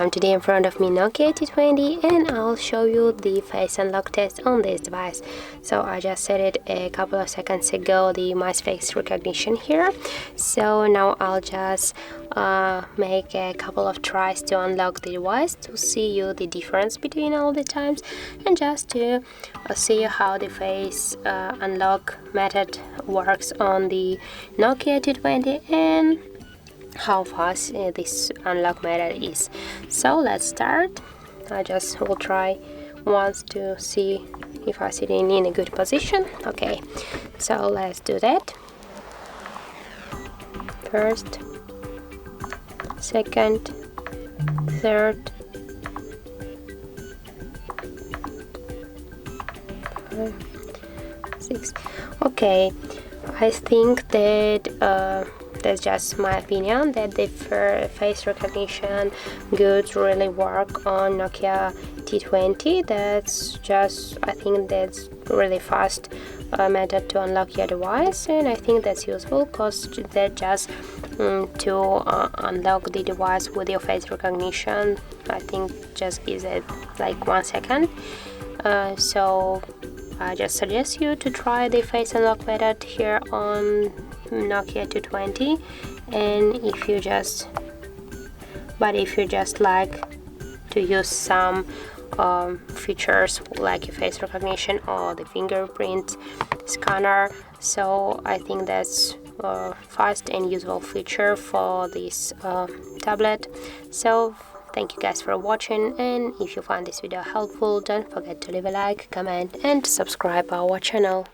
everyone, today in front of me Nokia T20 and I'll show you the face unlock test on this device. So I just set it a couple of seconds ago, my face recognition here. So now I'll just make a couple of tries to unlock the device to see you the difference between all the times and just to see how the face unlock method works on the Nokia T20 and how fast this unlock method is. So let's start. I just will try once to see if I sit in a good position. Okay, so let's do that. First, second, third, 5, 6. Okay, I think that that's just my opinion, that the face recognition could really work on Nokia T20. That's just, I think that's really fast method to unlock your device, and I think that's useful because that just to unlock the device with your face recognition, I think just gives it like 1 second. So I just suggest you to try the face unlock method here on Nokia T20, and if you just like to use some features like your face recognition or the fingerprint scanner, so I think that's a fast and useful feature for this tablet. So thank you guys for watching, and if you found this video helpful, don't forget to leave a like, comment and subscribe our channel.